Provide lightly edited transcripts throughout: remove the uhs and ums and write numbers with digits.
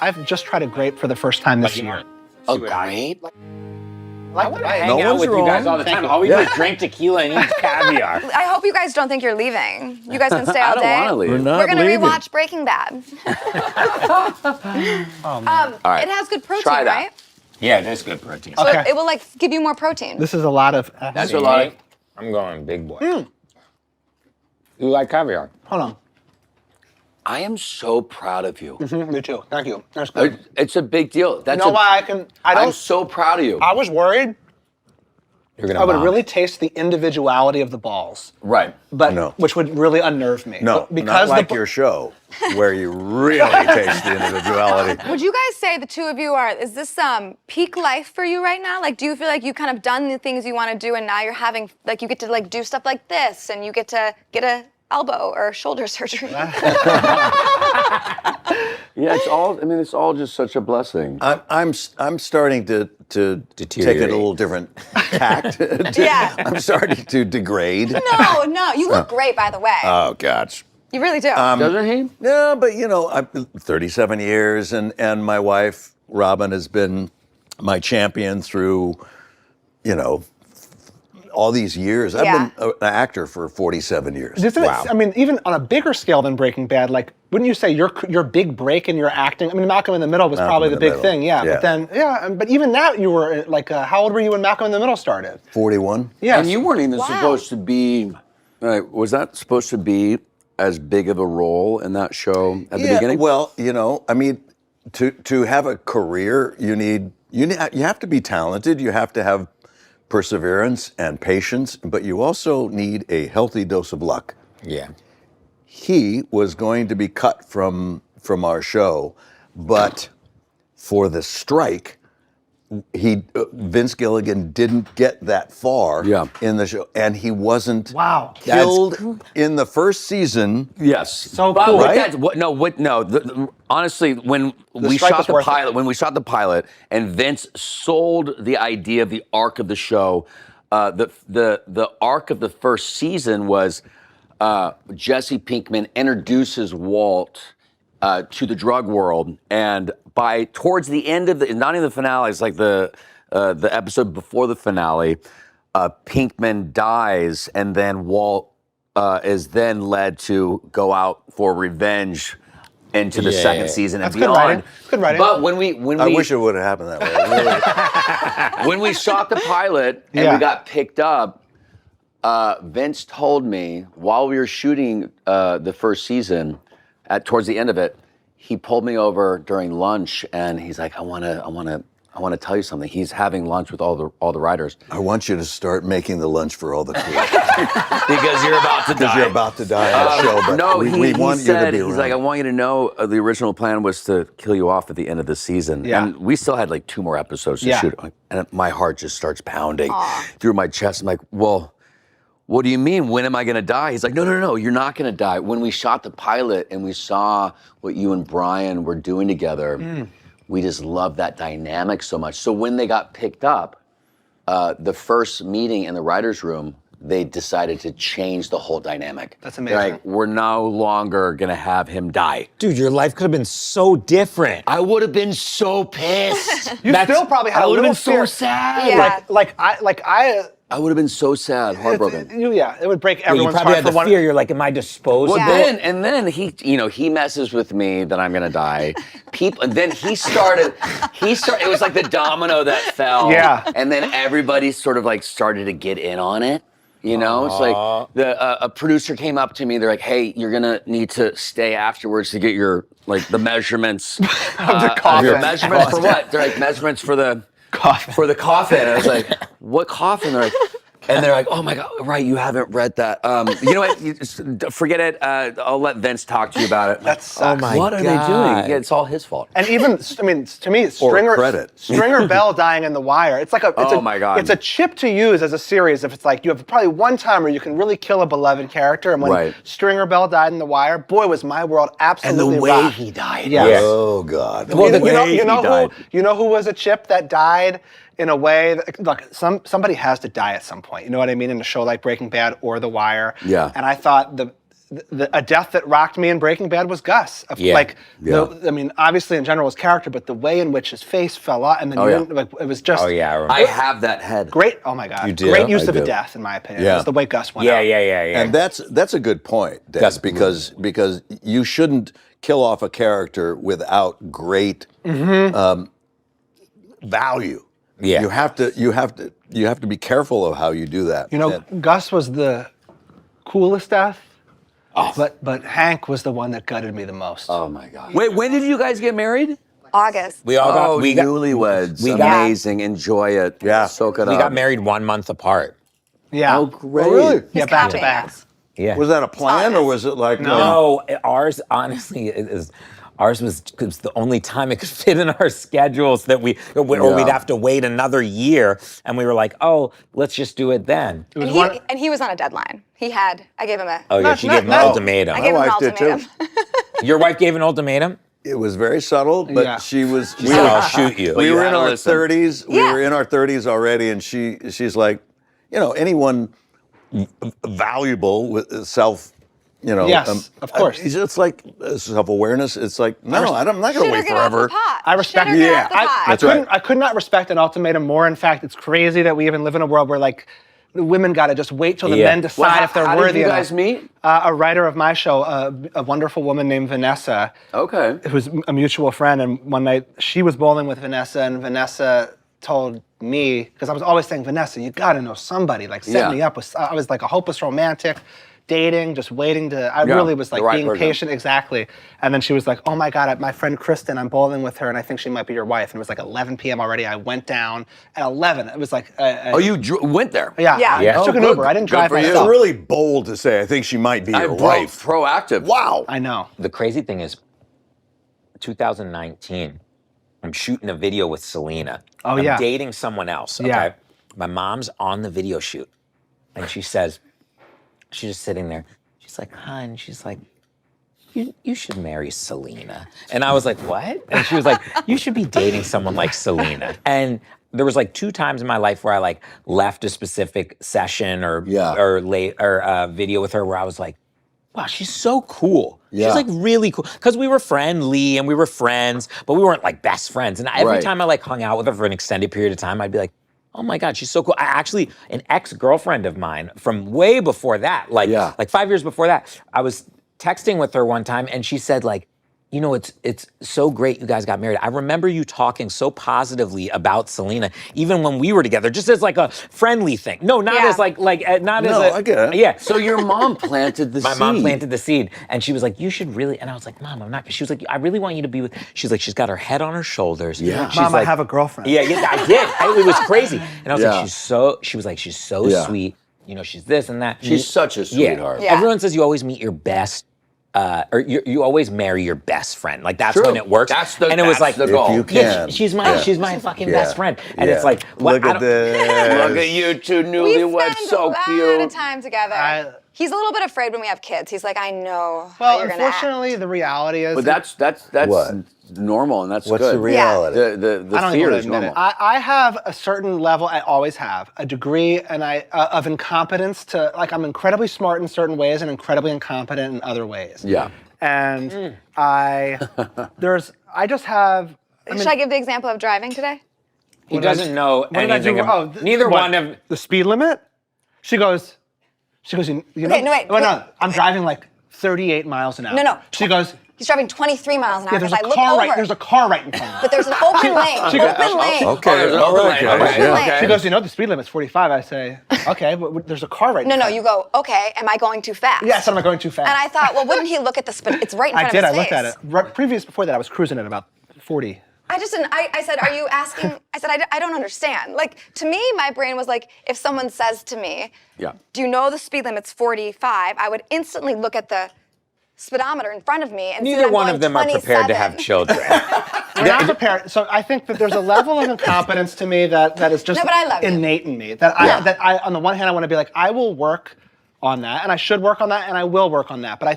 I've just tried a grape for the first time this year. A grape? I want to hang out with you guys all the time. All we do is drink tequila and eat caviar. I hope you guys don't think you're leaving. You guys can stay all day. I don't want to leave. We're going to rewatch Breaking Bad. Oh, man. All right. It has good protein, Try that. right? Yeah, it is good protein. So Okay. it will give you more protein. This is a lot of. That's a lot of... I'm going big boy. You like caviar? Hold on. I am so proud of you. Me too. Thank you. That's good. It's a big deal. That's You know why I'm so proud of you. I was worried You're gonna I would vomit. really taste the individuality of the balls, Right. but which would really unnerve me. No, But because not like your show, where you really taste the individuality. Would you guys say the two of you is this peak life for you right now? Like, do you feel like you've kind of done the things you want to do and now you're having, like, you get to like do stuff like this and you get to get a elbow or shoulder surgery? Yeah, it's all. I mean, it's all just such a blessing. I'm starting to take it a little different tact. Yeah. I'm starting to degrade. No, you look great, by the way. Oh gosh. You really do. Doesn't he? No, but you know, I'm 37 years, and my wife Robin has been my champion through, you know, all these years. Yeah. I've been an actor for 47 years. Isn't it, I mean, even on a bigger scale than Breaking Bad, like, wouldn't you say your big break in your acting? I mean, Malcolm in the Middle was probably the big thing, yeah. But then, but even that, you were like, how old were you when Malcolm in the Middle started? 41. Yeah. And you weren't even supposed to be. Was that supposed to be as big of a role in that show at the beginning? Well, you know, I mean, to have a career, you have to be talented. You have to have perseverance and patience, but you also need a healthy dose of luck. Yeah. He was going to be cut from our show, but for the strike, Vince Gilligan didn't get that far in the show, and he wasn't killed in the first season. Yes. So but cool, right? Honestly, when we shot the pilot, and Vince sold the idea of the arc of the show, the arc of the first season was Jesse Pinkman introduces Walt to the drug world, and towards the end of not in the finale, it's like the episode before the finale, Pinkman dies, and then Walt is then led to go out for revenge into the second season and beyond. Good writing. But when we I wish it would have happened that way. Really. when we shot the pilot and we got picked up, Vince told me while we were shooting the first season, towards the end of it, he pulled me over during lunch and he's like, I want to tell you something. He's having lunch with all the writers. I want you to start making the lunch for all the crew. Because you're about to die. Because you're about to die on the show, but no, we want you to be around. He's like, I want you to know the original plan was to kill you off at the end of the season. Yeah. And we still had like 2 more episodes to shoot. And my heart just starts pounding through my chest. I'm like, well, what do you mean? When am I going to die? He's like, no, you're not going to die. When we shot the pilot and we saw what you and Brian were doing together, we just loved that dynamic so much. So when they got picked up, the first meeting in the writer's room, they decided to change the whole dynamic. That's amazing. Like, we're no longer going to have him die. Dude, your life could have been so different. I would have been so pissed. You still probably had I a would have little been so fear. sad. Yeah. I would have been so sad, heartbroken. It would break You everyone's probably heart had for the one. fear. You're like, am I disposed? Well, Yeah. then he messes with me that I'm gonna die. And then he started. It was like the domino that fell. Yeah. And then everybody sort of like started to get in on it. You know, it's like a producer came up to me. They're like, "Hey, you're gonna need to stay afterwards to get your the measurements Of the coffin. Your measurements for what? They're like measurements for the Coffin. For the coffin. And I was like, what coffin? They're like, oh my God, right, you haven't read that. You know what, you just forget it. I'll let Vince talk to you about it. That sucks. What are they doing? Yeah, it's all his fault. And even, I mean, to me, Stringer Bell dying in The Wire, it's like my God. It's a chip to use as a series if it's like you have probably one time where you can really kill a beloved character, and when Stringer Bell died in The Wire, boy, was my world absolutely And the way rocked. he died. Yes. Oh God. Well, died. You know who was a chip that died in a way that, look, somebody has to die at some point. You know what I mean? In a show like Breaking Bad or The Wire. Yeah. And I thought a death that rocked me in Breaking Bad was Gus. I mean, obviously in general his character, but the way in which his face fell off, and then it was just. Oh yeah, I remember. I have that head. Great. Oh my God. You do? Great use I of a do. death, in my opinion. It was the way Gus went Yeah, out. yeah. And that's a good point, Des, because you shouldn't kill off a character without great value. Yeah. You have to be careful of how you do that. You know, Gus was the coolest death, but Hank was the one that gutted me the most. Oh my God. Wait, when did you guys get married? August. We all got newlyweds. Amazing. Enjoy it. Yeah. Soak it we up. got married 1 month apart. Yeah. Oh, great. really? Yeah, back to back. Yeah. Was that a plan or was it like No, ours honestly ours was the only time it could fit in our schedules that we'd have to wait another year, and we were like, oh, let's just do it then. And he was on a deadline. I gave him a. Oh yeah, she gave him an ultimatum. I gave him an wife did too. ultimatum. Your wife gave an ultimatum? It was very subtle, but Yeah. she was. She said, I'll shoot you. We you were had in to our listen. 30s. We Yeah. were in our 30s already, and she's like, anyone valuable with self, Yes, of course. It's like self-awareness. It's like, no, I'm not going to wait Get off the forever. pot. I respect. Shit or get off the pot. That's right. I could not respect an ultimatum more. In fact, it's crazy that we even live in a world where like the women got to just wait till the men decide if they're how worthy. Did you enough. guys meet? A writer of my show, a wonderful woman named Vanessa, Okay. who's a mutual friend, and one night she was bowling with Vanessa, and Vanessa told me, because I was always saying, Vanessa, you got to know somebody, like set me up with. I was like a hopeless romantic. Dating, just waiting to. I really was like right being person. patient, exactly. And then she was like, "Oh my God, my friend Kristen, I'm bowling with her, and I think she might be your wife." And it was like 11 p.m. already. I went down at 11. It was like. You went there? Yeah. Yeah. I took an good. Uber. I didn't Good drive for you. It's myself. really bold to say, I think she might be your wife. Proactive. Wow. I know. The crazy thing is, 2019, I'm shooting a video with Selena. Oh, I'm yeah. dating someone else, okay? Yeah. My mom's on the video shoot, and she says, she's just sitting there. She's like, hon, she's like, you should marry Selena. And I was like, what? And she was like, you should be dating someone like Selena. And there was like 2 times in my life where I like left a specific session or video with her where I was like, wow, she's so cool. Yeah. She's like really cool. Because we were friendly and we were friends, but we weren't like best friends. And every time I like hung out with her for an extended period of time, I'd be like, oh my God, she's so cool. An ex-girlfriend of mine from way before that, like 5 years before that, I was texting with her one time and she said like, it's so great you guys got married. I remember you talking so positively about Selena, even when we were together, just as like a friendly thing. No, not as not as a. I get it. Yeah. So your mom planted the seed. My mom planted the seed, and she was like, "You should really." And I was like, "Mom, I'm not." She was like, "I really want you to be with." She's like, "She's got her head on her shoulders." Yeah. She's Mom, like, I have a girlfriend. Yeah, I did. It was crazy, and I was like, Yeah. She was like, "She's so sweet." She's this and that. She's such a sweetheart. Yeah. Everyone says you always meet your best. Or you always marry your best friend. Like that's when it works. And it was like the goal. If you can. She's my fucking best friend. And it's like, look at this. Look at you two We newlyweds, spend so a lot cute. of time together. He's a little bit afraid when we have kids. He's like, I know how Well, you're gonna act. unfortunately, the reality is. But that's What? normal, and that's What's good. the reality? The I don't fear even is admit normal. it. I have a certain level. I always have a degree, and of incompetence to like. I'm incredibly smart in certain ways and incredibly incompetent in other ways. Yeah. And I just have. Should I give the example of driving today? He doesn't know What did I anything. do? Neither what, one of. the speed limit. She goes. You know. Okay, no, wait, No, I'm driving like 38 miles an hour. No. She goes. He's driving 23 miles an hour There's because a I look car over. right. There's a car right in front of me. But there's an open lane. She goes, Open lane. Okay, there's all an right, open guys. lane. Yeah. Okay. She goes, the speed limit's 45. I say, okay, but there's a car right in No, front. you go, okay, am I going too fast? Yes, I'm not going too fast. And I thought, well, wouldn't he look at the speed? It's right in front I did. of I his looked face. at it. Previous before that, I was cruising at about 40. I just didn't, I said, are you asking? I said, I don't understand. Like, to me, my brain was like, if someone says to me, do you know the speed limit's 45? I would instantly look at the speedometer in front of me and see Neither I'm one going of them are prepared to 27. have children. We're not prepared. So I think that there's a level of incompetence to me that is just No, but I love you. innate in me. That I, on the one hand, I want to be like, I will work on that, and I should work on that, and I will work on that. But I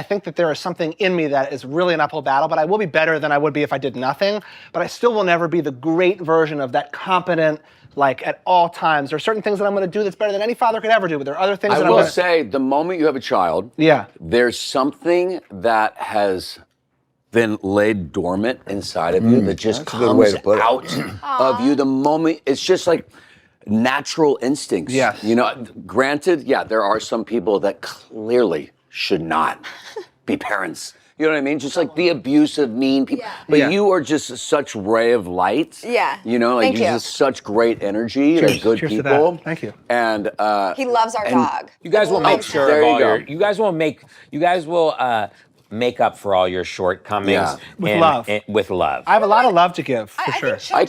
think that there is something in me that is really an uphill battle. But I will be better than I would be if I did nothing. But I still will never be the great version of that competent, like at all times. There are certain things that I'm going to do that's better than any father could ever do, but there are other things that I I'm will going to say, the moment you have a child, there's something that has been laid dormant inside of you that just comes out of you the moment. It's just like natural instincts. Yes. You know, granted, there are some people that clearly should not be parents. You know what I mean? Just like the abusive, mean people. But you are just such ray of light. Yeah. You know, like you're just such great energy. Like good Cheers people. To that. Thank you. And he loves our dog. You guys will make sure there of you all go. your. You guys will make up for all your shortcomings with love. With love. I have a lot of love to give, for sure. I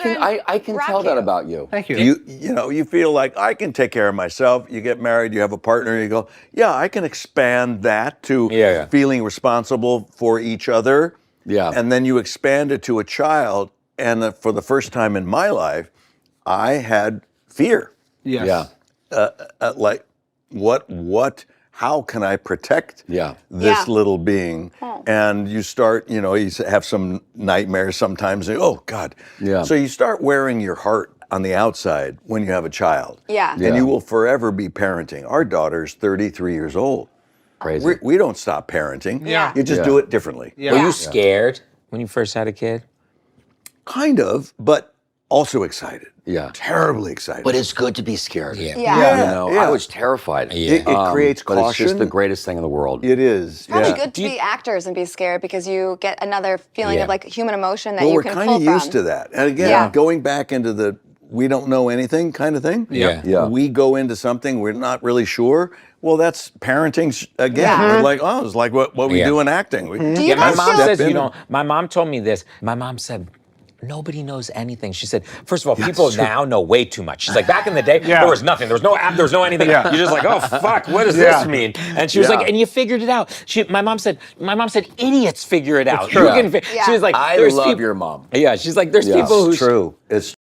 can tell that about you. Thank you. You know, you feel like I can take care of myself. You get married, you have a partner, you go, yeah, I can expand that to feeling responsible for each other. Yeah. And then you expand it to a child. And for the first time in my life, I had fear. Yes. Yeah. Like, how can I protect this little being? And you start, you have some nightmares sometimes. And, oh, God. Yeah. So you start wearing your heart on the outside when you have a child. Yeah. And you will forever be parenting. Our daughter's 33 years old. Crazy. We don't stop parenting. Yeah. You just do it differently. Yeah. Were you scared when you first had a kid? Kind of, but also excited. Yeah. Terribly excited. But it's good to be scared. Yeah. You know, I was terrified. It creates caution. But it's just the greatest thing in the world. It is. Probably good to be actors and be scared because you get another feeling of like human emotion that you we're can kind pull of from. used to that. And again, going back into the we don't know anything kind of thing. Yeah. We go into something we're not really sure. Well, that's parenting again. Yeah. We're like, it's like what we do in acting. Do you My guys mom feel- says, my mom told me this. My mom said, nobody knows anything. She said, first of all, people now know way too much. She's like, back in the day, there was nothing. There was no app. There was no anything. You're just like, oh, fuck, what does this mean? And she was like, and you figured it out. My mom said, idiots figure it out. true. She was like, I there's love people, your mom. Yeah, she's like, there's people who. It's true. It's